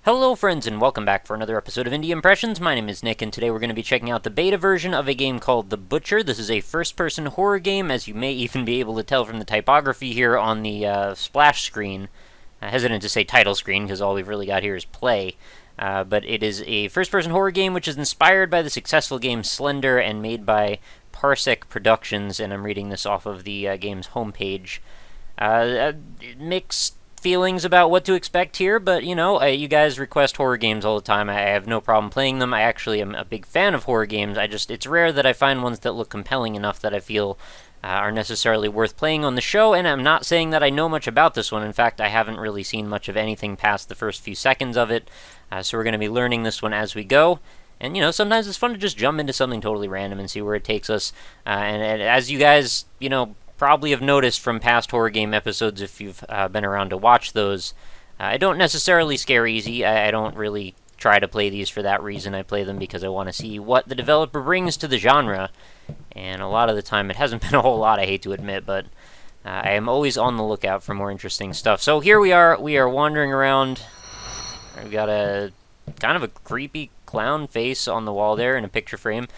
Hello friends and welcome back for another episode of Indie Impressions. My name is Nick and today we're going to be checking out the beta version of a game called The Butcher. This is a first-person horror game, as you may even be able to tell from the typography here on the splash screen. Hesitant to say title screen because all we've really got here is play. But it is a first-person horror game which is inspired by the successful game Slender and made by Parsec Productions, and I'm reading this off of the game's homepage. Mixed feelings about what to expect here, but you know, you guys request horror games all the time. I have no problem playing them. I actually am a big fan of horror games. It's rare that I find ones that look compelling enough that I feel are necessarily worth playing on the show, and I'm not saying that I know much about this one. In fact, I haven't really seen much of anything past the first few seconds of it, so we're going to be learning this one as we go. And, you know, sometimes it's fun to just jump into something totally random and see where it takes us. And as you guys, you know, probably have noticed from past horror game episodes if you've been around to watch those, I don't necessarily scare easy. I don't really try to play these for that reason. I play them because I want to see what the developer brings to the genre, and a lot of the time it hasn't been a whole lot, I hate to admit, but I am always on the lookout for more interesting stuff. So here we are wandering around. We've got a kind of a creepy clown face on the wall there in a picture frame.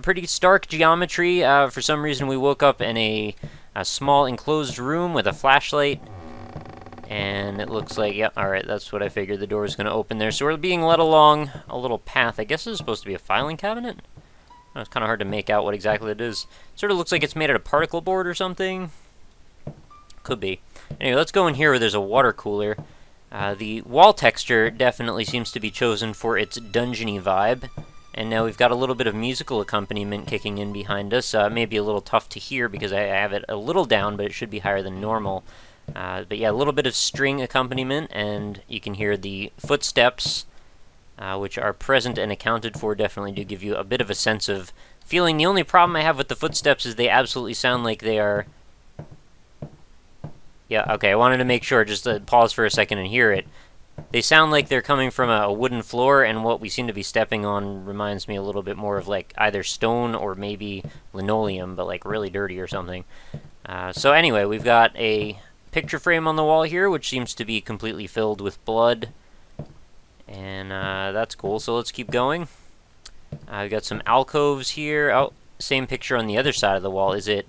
Pretty stark geometry. For some reason we woke up in a small enclosed room with a flashlight, and it looks like, yep, alright, that's what I figured. The door is going to open there. So we're being led along a little path. I guess this is supposed to be a filing cabinet? Oh, it's kind of hard to make out what exactly it is. Sort of looks like it's made out of particle board or something. Could be. Anyway, let's go in here where there's a water cooler. The wall texture definitely seems to be chosen for its dungeony vibe. And now we've got a little bit of musical accompaniment kicking in behind us. Maybe a little tough to hear because I have it a little down, but it should be higher than normal. But yeah, a little bit of string accompaniment, and you can hear the footsteps, which are present and accounted for, definitely do give you a bit of a sense of feeling. The only problem I have with the footsteps is they absolutely sound like they are... Yeah, okay, I wanted to make sure, just to pause for a second and hear it. They sound like they're coming from a wooden floor, and what we seem to be stepping on reminds me a little bit more of like either stone or maybe linoleum, but like really dirty or something. So anyway, we've got a picture frame on the wall here, which seems to be completely filled with blood. And that's cool, so let's keep going. We've got some alcoves here. Oh, same picture on the other side of the wall. Is it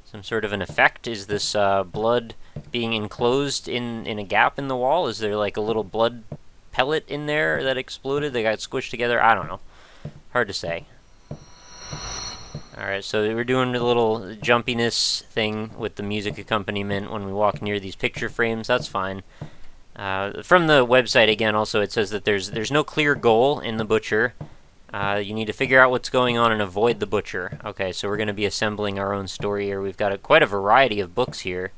some sort of an effect? Is this blood being enclosed in a gap in the wall? Is there like a little blood pellet in there that exploded? They got squished together? I don't know. Hard to say. Alright, so we're doing a little jumpiness thing with the music accompaniment when we walk near these picture frames. That's fine. From the website, again, also it says that there's no clear goal in The Butcher. You need to figure out what's going on and avoid the butcher. Okay, so we're going to be assembling our own story here. We've got quite a variety of books here.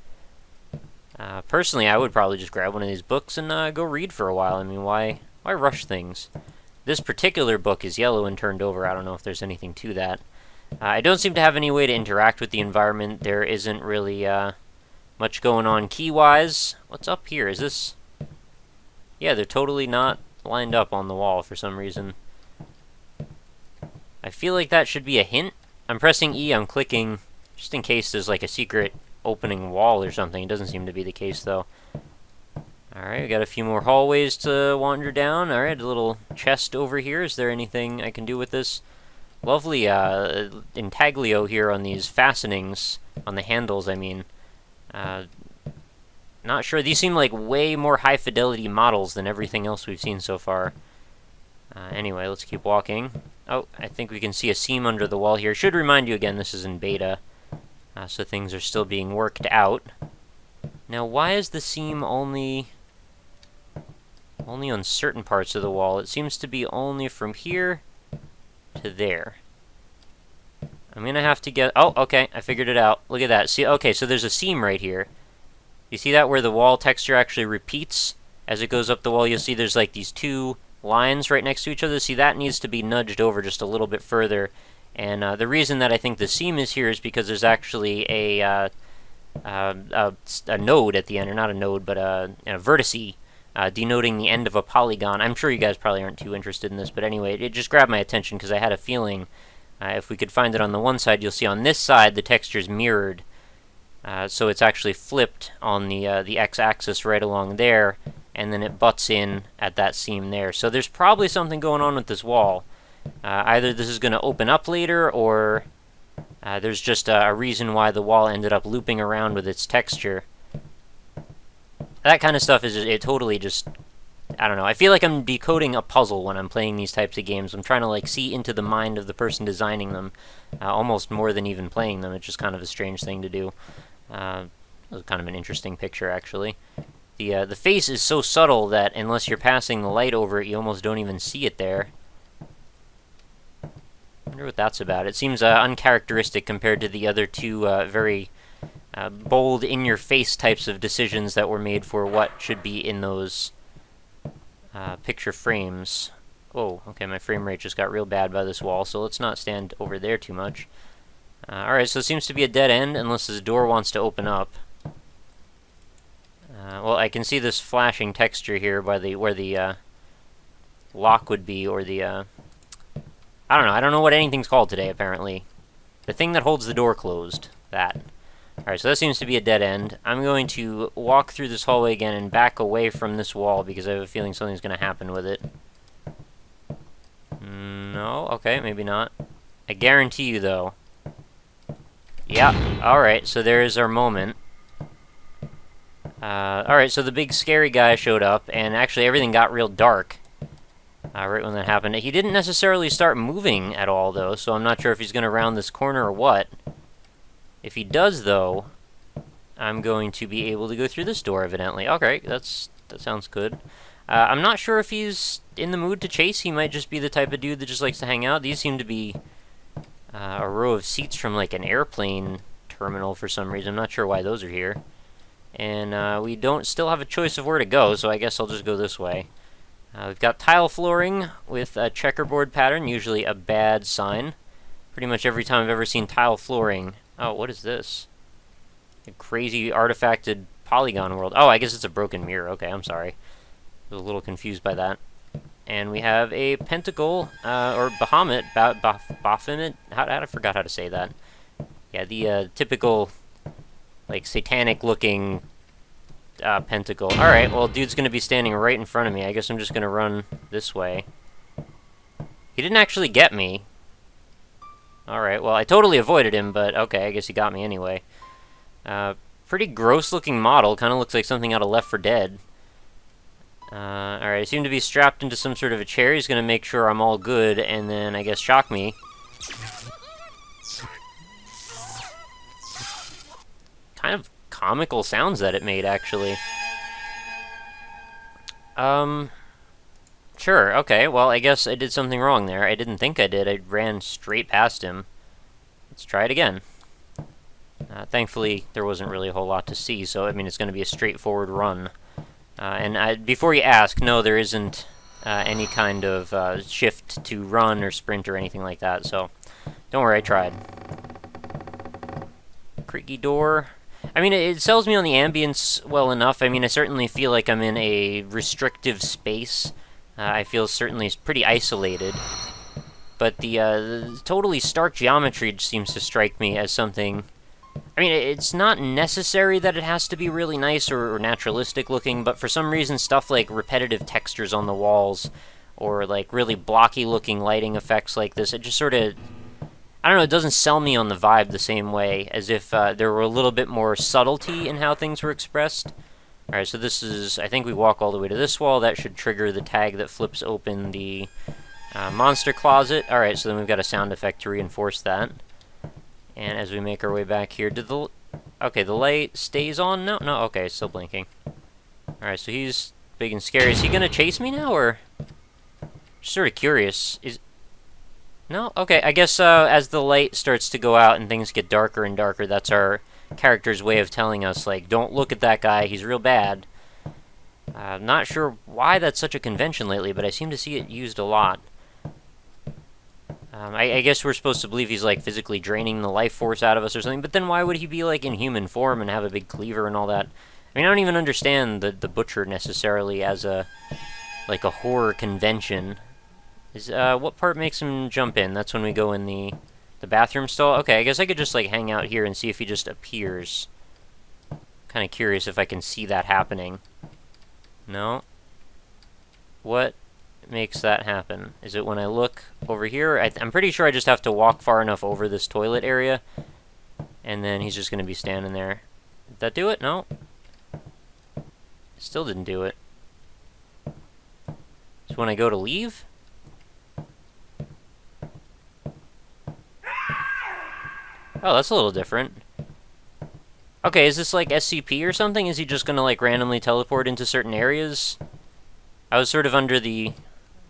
Personally, I would probably just grab one of these books and go read for a while. I mean, why rush things? This particular book is yellow and turned over. I don't know if there's anything to that. I don't seem to have any way to interact with the environment. There isn't really much going on key-wise. What's up here? Is this... Yeah, they're totally not lined up on the wall for some reason. I feel like that should be a hint. I'm pressing E, I'm clicking, just in case there's like a secret opening wall or something. It doesn't seem to be the case, though. Alright, we got a few more hallways to wander down. Alright, a little chest over here. Is there anything I can do with this? Lovely intaglio here on these fastenings, on the handles, I mean. Not sure. These seem like way more high-fidelity models than everything else we've seen so far. Anyway, let's keep walking. Oh, I think we can see a seam under the wall here. Should remind you again, this is in beta, so things are still being worked out. Now, why is the seam only on certain parts of the wall? It seems to be only from here to there. I'm gonna have to get... Oh, okay, I figured it out. Look at that. See, okay, so there's a seam right here. You see that where the wall texture actually repeats as it goes up the wall? You'll see there's like these two lines right next to each other. See, that needs to be nudged over just a little bit further. And the reason that I think the seam is here is because there's actually a node at the end, or not a node, but a vertice denoting the end of a polygon. I'm sure you guys probably aren't too interested in this, but anyway, it just grabbed my attention because I had a feeling if we could find it on the one side, you'll see on this side the texture's mirrored. So it's actually flipped on the x-axis right along there, and then it butts in at that seam there. So there's probably something going on with this wall. Either this is going to open up later, or there's just a reason why the wall ended up looping around with its texture. That kind of stuff is it totally just, I don't know. I feel like I'm decoding a puzzle when I'm playing these types of games. I'm trying to like see into the mind of the person designing them, almost more than even playing them. It's just kind of a strange thing to do. It was kind of an interesting picture, actually. The face is so subtle that unless you're passing the light over it, you almost don't even see it there. I wonder what that's about. It seems uncharacteristic compared to the other two very bold, in-your-face types of decisions that were made for what should be in those picture frames. Oh, okay, my frame rate just got real bad by this wall, so let's not stand over there too much. Alright, so it seems to be a dead end unless this door wants to open up. Well, I can see this flashing texture here by where the lock would be, or the I don't know what anything's called today, apparently. The thing that holds the door closed. That. Alright, so that seems to be a dead end. I'm going to walk through this hallway again and back away from this wall because I have a feeling something's going to happen with it. No? Okay, maybe not. I guarantee you, though. Yeah, alright, so there's our moment. Alright, so the big scary guy showed up, and actually everything got real dark right when that happened. He didn't necessarily start moving at all, though, so I'm not sure if he's going to round this corner or what. If he does, though, I'm going to be able to go through this door, evidently. Okay, that sounds good. I'm not sure if he's in the mood to chase. He might just be the type of dude that just likes to hang out. These seem to be a row of seats from, like, an airplane terminal for some reason. I'm not sure why those are here. And we don't still have a choice of where to go, so I guess I'll just go this way. We've got tile flooring with a checkerboard pattern, usually a bad sign. Pretty much every time I've ever seen tile flooring... Oh, what is this? A crazy artifacted polygon world. Oh, I guess it's a broken mirror. Okay, I'm sorry. I was a little confused by that. And we have a pentacle, or Bahamut, Baphomet? I forgot how to say that. Yeah, the typical, like, satanic-looking pentacle. Alright, well, dude's gonna be standing right in front of me. I guess I'm just gonna run this way. He didn't actually get me. Alright, well, I totally avoided him, but okay, I guess he got me anyway. Pretty gross-looking model. Kind of looks like something out of Left 4 Dead. Alright, I seem to be strapped into some sort of a chair. He's gonna make sure I'm all good, and then, I guess, shock me. Kind of comical sounds that it made, actually. Sure, okay, well, I guess I did something wrong there. I didn't think I did. I ran straight past him. Let's try it again. Thankfully, there wasn't really a whole lot to see, so, I mean, it's going to be a straightforward run. Before you ask, no, there isn't any kind of shift to run or sprint or anything like that, so don't worry, I tried. Creaky door. I mean, it sells me on the ambience well enough. I mean, I certainly feel like I'm in a restrictive space. I feel certainly pretty isolated. But the totally stark geometry seems to strike me as something... I mean, it's not necessary that it has to be really nice or naturalistic looking, but for some reason stuff like repetitive textures on the walls, or like really blocky looking lighting effects like this, it just sort of... I don't know, it doesn't sell me on the vibe the same way, as if there were a little bit more subtlety in how things were expressed. Alright, so this is... I think we walk all the way to this wall. That should trigger the tag that flips open the monster closet. Alright, so then we've got a sound effect to reinforce that. And as we make our way back here, did the... Okay, the light stays on? No, okay, it's still blinking. Alright, so he's big and scary. Is he gonna chase me now, or... Just sort of curious. No? Okay, I guess as the light starts to go out and things get darker and darker, that's our character's way of telling us, like, don't look at that guy, he's real bad. Not sure why that's such a convention lately, but I seem to see it used a lot. I guess we're supposed to believe he's, like, physically draining the life force out of us or something, but then why would he be, like, in human form and have a big cleaver and all that? I mean, I don't even understand the Butcher necessarily as a, like, a horror convention. What part makes him jump in? That's when we go in the bathroom stall? Okay, I guess I could just, like, hang out here and see if he just appears. Kind of curious if I can see that happening. No. What makes that happen? Is it when I look over here? I'm pretty sure I just have to walk far enough over this toilet area, and then he's just going to be standing there. Did that do it? No. Still didn't do it. So when I go to leave? Oh, that's a little different. Okay, is this like SCP or something? Is he just gonna like randomly teleport into certain areas? I was sort of under the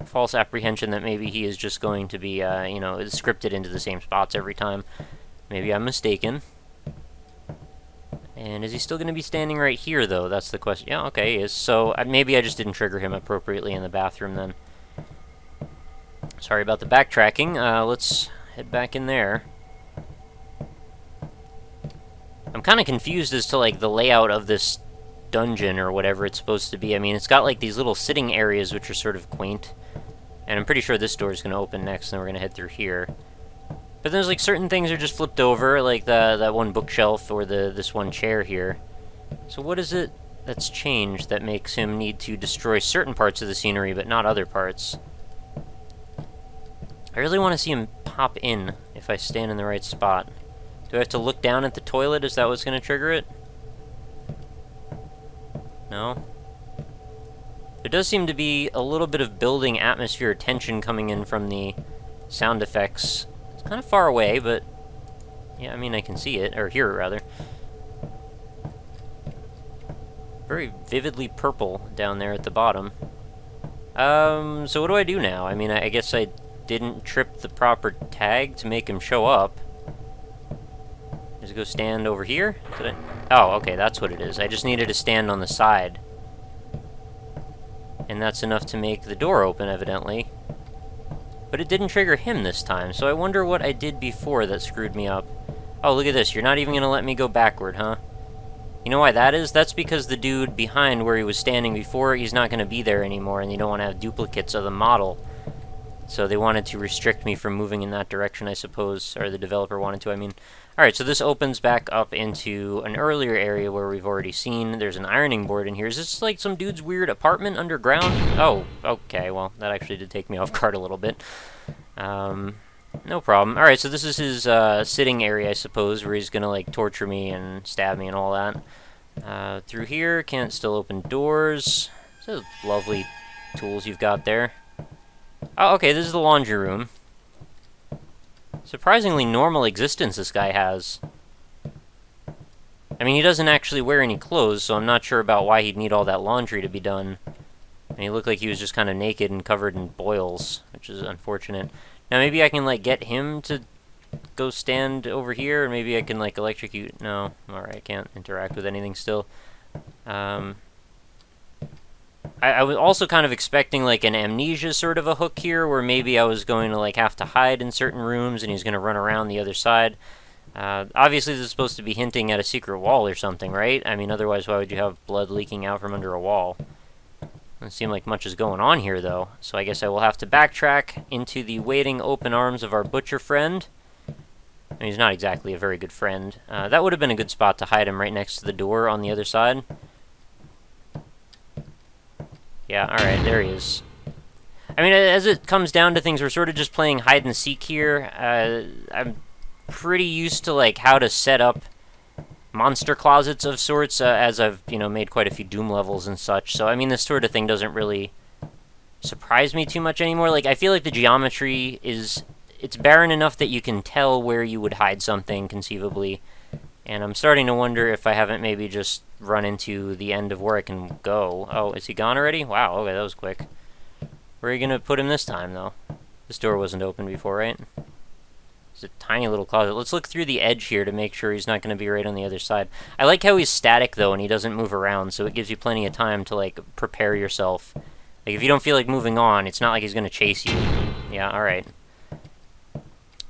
false apprehension that maybe he is just going to be, you know, scripted into the same spots every time. Maybe I'm mistaken. And is he still going to be standing right here, though? That's the question. Yeah, okay, he is. So maybe I just didn't trigger him appropriately in the bathroom, then. Sorry about the backtracking. Let's head back in there. I'm kind of confused as to, like, the layout of this dungeon or whatever it's supposed to be. I mean, it's got, like, these little sitting areas which are sort of quaint. And I'm pretty sure this door is going to open next, and then we're going to head through here. But there's, like, certain things are just flipped over, like that one bookshelf or this one chair here. So what is it that's changed that makes him need to destroy certain parts of the scenery, but not other parts? I really want to see him pop in if I stand in the right spot. Do I have to look down at the toilet? Is that what's going to trigger it? No? There does seem to be a little bit of building atmosphere tension coming in from the sound effects. It's kind of far away, but yeah, I mean, I can see it, or hear it, rather. Very vividly purple down there at the bottom. So what do I do now? I mean, I guess I didn't trip the proper tag to make him show up. Just go stand over here? Oh, okay, that's what it is. I just needed to stand on the side. And that's enough to make the door open, evidently. But it didn't trigger him this time, so I wonder what I did before that screwed me up. Oh, look at this. You're not even going to let me go backward, huh? You know why that is? That's because the dude behind where he was standing before, he's not going to be there anymore, and you don't want to have duplicates of the model. So they wanted to restrict me from moving in that direction, I suppose, or the developer wanted to, I mean. Alright, so this opens back up into an earlier area where we've already seen. There's an ironing board in here. Is this like some dude's weird apartment underground? Oh, okay, well, that actually did take me off guard a little bit. No problem. Alright, so this is his sitting area, I suppose, where he's gonna like torture me and stab me and all that. Through here, can't still open doors. Those lovely tools you've got there. Oh, okay, this is the laundry room. Surprisingly normal existence this guy has. I mean, he doesn't actually wear any clothes, so I'm not sure about why he'd need all that laundry to be done. And he looked like he was just kind of naked and covered in boils, which is unfortunate. Now, maybe I can, like, get him to go stand over here, or maybe I can, like, electrocute... No, alright, I can't interact with anything still. I was also kind of expecting, like, an amnesia sort of a hook here, where maybe I was going to, like, have to hide in certain rooms, and he's going to run around the other side. Obviously, this is supposed to be hinting at a secret wall or something, right? I mean, otherwise, why would you have blood leaking out from under a wall? Doesn't seem like much is going on here, though. So I guess I will have to backtrack into the waiting open arms of our butcher friend. I mean, he's not exactly a very good friend. That would have been a good spot to hide him right next to the door on the other side. Yeah, alright, there he is. I mean, as it comes down to things, we're sort of just playing hide-and-seek here. I'm pretty used to, like, how to set up monster closets of sorts, as I've, you know, made quite a few Doom levels and such. So, I mean, this sort of thing doesn't really surprise me too much anymore. Like, I feel like the geometry is... It's barren enough that you can tell where you would hide something, conceivably. And I'm starting to wonder if I haven't maybe just run into the end of where I can go. Oh, is he gone already? Wow, okay, that was quick. Where are you going to put him this time, though? This door wasn't open before, right? It's a tiny little closet. Let's look through the edge here to make sure he's not going to be right on the other side. I like how he's static, though, and he doesn't move around, so it gives you plenty of time to, like, prepare yourself. Like, if you don't feel like moving on, it's not like he's going to chase you. Yeah, alright.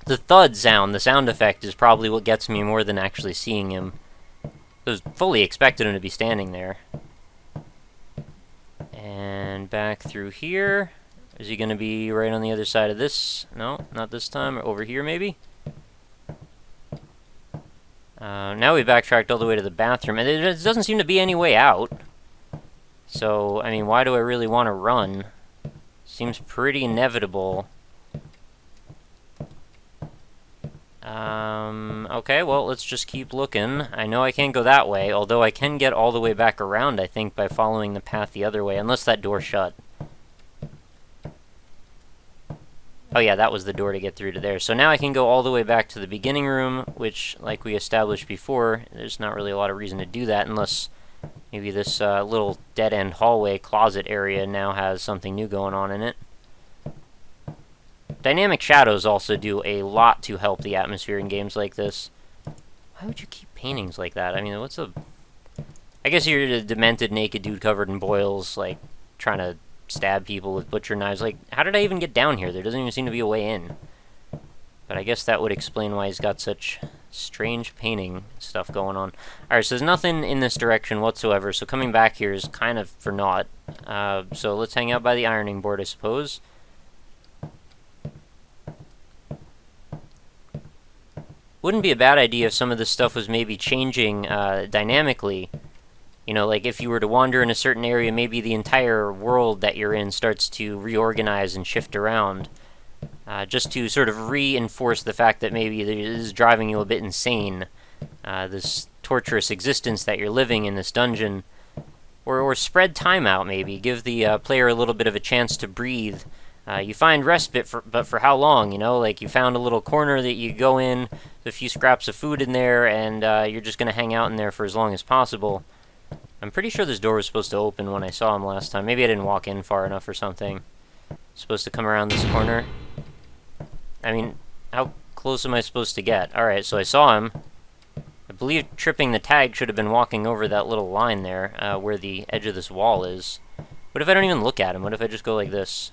The thud sound, the sound effect, is probably what gets me more than actually seeing him. I was fully expected him to be standing there. And back through here. Is he going to be right on the other side of this? No, not this time. Over here, maybe? Now we backtracked all the way to the bathroom. And there doesn't seem to be any way out. So, I mean, why do I really want to run? Seems pretty inevitable. Okay, well, let's just keep looking. I know I can't go that way, although I can get all the way back around, I think, by following the path the other way, unless that door's shut. Oh yeah, that was the door to get through to there. So now I can go all the way back to the beginning room, which, like we established before, there's not really a lot of reason to do that, unless maybe this little dead-end hallway closet area now has something new going on in it. Dynamic shadows also do a lot to help the atmosphere in games like this. Why would you keep paintings like that? I mean, what's a... I guess you're a demented naked dude covered in boils, like, trying to stab people with butcher knives. Like, how did I even get down here? There doesn't even seem to be a way in. But I guess that would explain why he's got such strange painting stuff going on. Alright, so there's nothing in this direction whatsoever, so coming back here is kind of for naught. So let's hang out by the ironing board, I suppose. Wouldn't be a bad idea if some of this stuff was maybe changing dynamically. You know, like if you were to wander in a certain area, maybe the entire world that you're in starts to reorganize and shift around. Just to sort of reinforce the fact that maybe this is driving you a bit insane. This torturous existence that you're living in this dungeon. Or spread time out, maybe. Give the player a little bit of a chance to breathe. You find respite, but for how long, you know? Like, you found a little corner that you go in, a few scraps of food in there, and you're just going to hang out in there for as long as possible. I'm pretty sure this door was supposed to open when I saw him last time. Maybe I didn't walk in far enough or something. Supposed to come around this corner. I mean, how close am I supposed to get? Alright, so I saw him. I believe tripping the tag should have been walking over that little line there, where the edge of this wall is. What if I don't even look at him? What if I just go like this?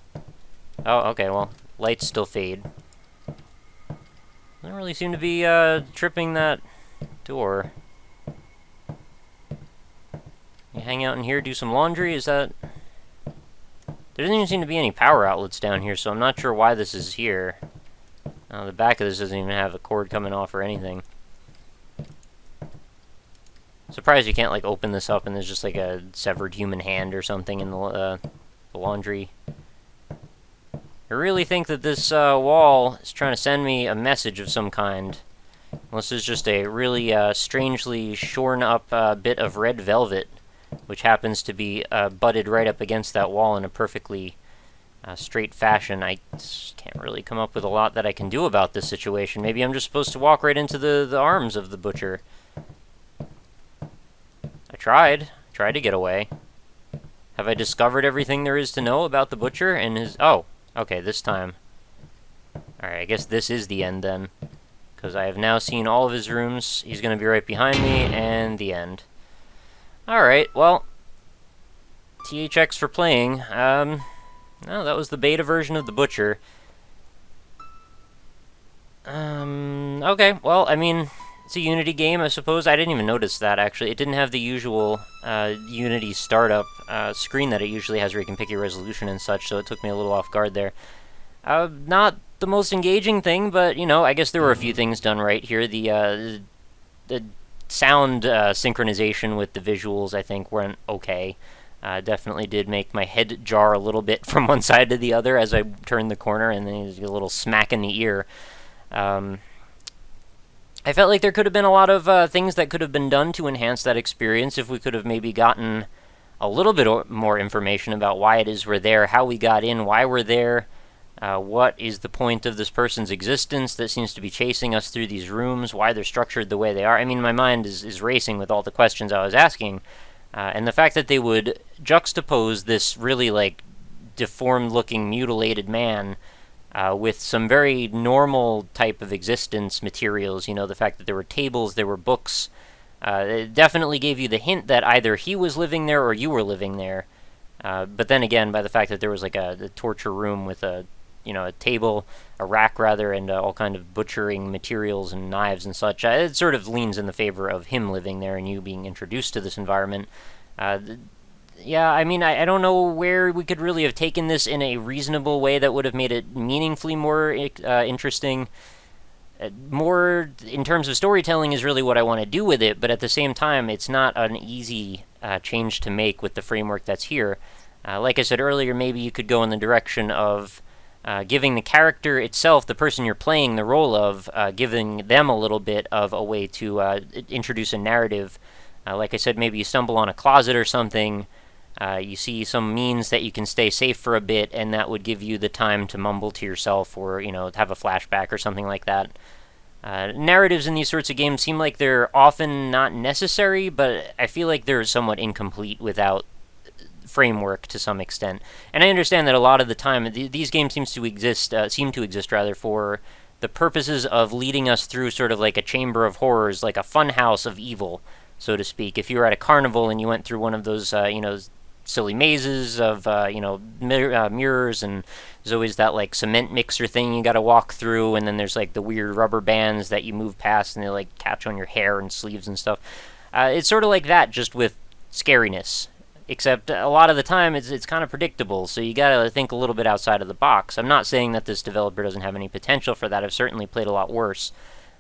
Oh, okay, well, lights still fade. Doesn't really seem to be, tripping that door. You hang out in here, do some laundry, is that... There doesn't even seem to be any power outlets down here, so I'm not sure why this is here. The back of this doesn't even have a cord coming off or anything. Surprised you can't, like, open this up and there's just, like, a severed human hand or something in the laundry. I really think that this wall is trying to send me a message of some kind. Well, this is just a really strangely shorn up bit of red velvet, which happens to be butted right up against that wall in a perfectly straight fashion. I can't really come up with a lot that I can do about this situation. Maybe I'm just supposed to walk right into the arms of the butcher. I tried to get away. Have I discovered everything there is to know about the butcher and his... Oh, okay, this time. Alright, I guess this is the end then. Because I have now seen all of his rooms. He's going to be right behind me, and the end. Alright, well, THX for playing. No, that was the beta version of the Butcher. Okay, well, I mean, it's a Unity game, I suppose. I didn't even notice that, actually. It didn't have the usual Unity startup screen that it usually has where you can pick your resolution and such, so it took me a little off guard there. Not the most engaging thing, but, you know, I guess there were a few things done right here. The sound synchronization with the visuals, I think, went okay. Definitely did make my head jar a little bit from one side to the other as I turned the corner, and then a little smack in the ear. I felt like there could have been a lot of things that could have been done to enhance that experience if we could have maybe gotten a little bit more information about why it is we're there, how we got in, why we're there, what is the point of this person's existence that seems to be chasing us through these rooms, why they're structured the way they are. I mean, my mind is racing with all the questions I was asking, and the fact that they would juxtapose this really, like, deformed-looking, mutilated man with some very normal type of existence materials, you know, the fact that there were tables, there were books, it definitely gave you the hint that either he was living there or you were living there. But then again, by the fact that there was like a torture room with a table, a rack rather, and all kind of butchering materials and knives and such, it sort of leans in the favor of him living there and you being introduced to this environment. Yeah, I mean, I don't know where we could really have taken this in a reasonable way that would have made it meaningfully more interesting. More in terms of storytelling is really what I want to do with it, but at the same time, it's not an easy change to make with the framework that's here. Like I said earlier, maybe you could go in the direction of giving the character itself, the person you're playing the role of, giving them a little bit of a way to introduce a narrative. Like I said, maybe you stumble on a closet or something, you see some means that you can stay safe for a bit, and that would give you the time to mumble to yourself or, have a flashback or something like that. Narratives in these sorts of games seem like they're often not necessary, but I feel like they're somewhat incomplete without framework to some extent. And I understand that a lot of the time these games seem to exist for the purposes of leading us through sort of like a chamber of horrors, like a fun house of evil, so to speak. If you were at a carnival and you went through one of those silly mazes of mirrors, and there's always that like cement mixer thing you got to walk through, and then there's like the weird rubber bands that you move past and they like catch on your hair and sleeves and stuff. It's sort of like that, just with scariness. Except a lot of the time it's kind of predictable, so you gotta think a little bit outside of the box. I'm not saying that this developer doesn't have any potential for that. I've certainly played a lot worse.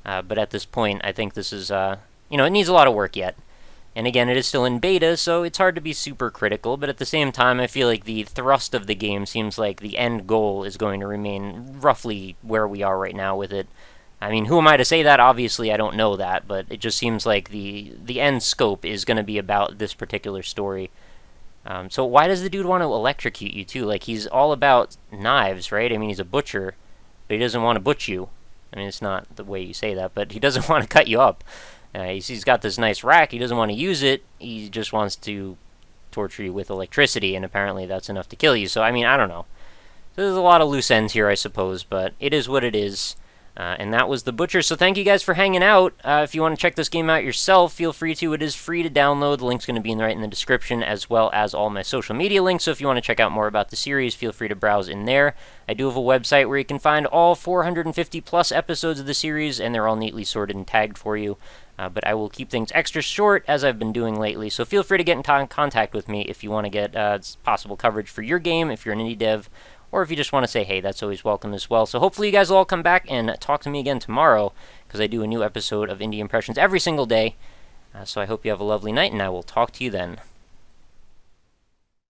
But at this point, I think this is, it needs a lot of work yet. And again, it is still in beta, so it's hard to be super critical, but at the same time, I feel like the thrust of the game seems like the end goal is going to remain roughly where we are right now with it. I mean, who am I to say that? Obviously, I don't know that, but it just seems like the end scope is going to be about this particular story. So why does the dude want to electrocute you, too? Like, he's all about knives, right? I mean, he's a butcher, but he doesn't want to butch you. I mean, it's not the way you say that, but he doesn't want to cut you up. He's got this nice rack. He doesn't want to use it. He just wants to torture you with electricity, and apparently that's enough to kill you. So, I mean, I don't know. There's a lot of loose ends here, I suppose, but it is what it is. And that was The Butcher. So thank you guys for hanging out. If you want to check this game out yourself, feel free to. It is free to download. The link's going to be right in the description, as well as all my social media links. So if you want to check out more about the series, feel free to browse in there. I do have a website where you can find all 450 plus episodes of the series, and they're all neatly sorted and tagged for you. But I will keep things extra short, as I've been doing lately. So feel free to get in contact with me if you want to get possible coverage for your game, if you're an indie dev, or if you just want to say hey, that's always welcome as well. So hopefully you guys will all come back and talk to me again tomorrow, because I do a new episode of Indie Impressions every single day. So I hope you have a lovely night, and I will talk to you then.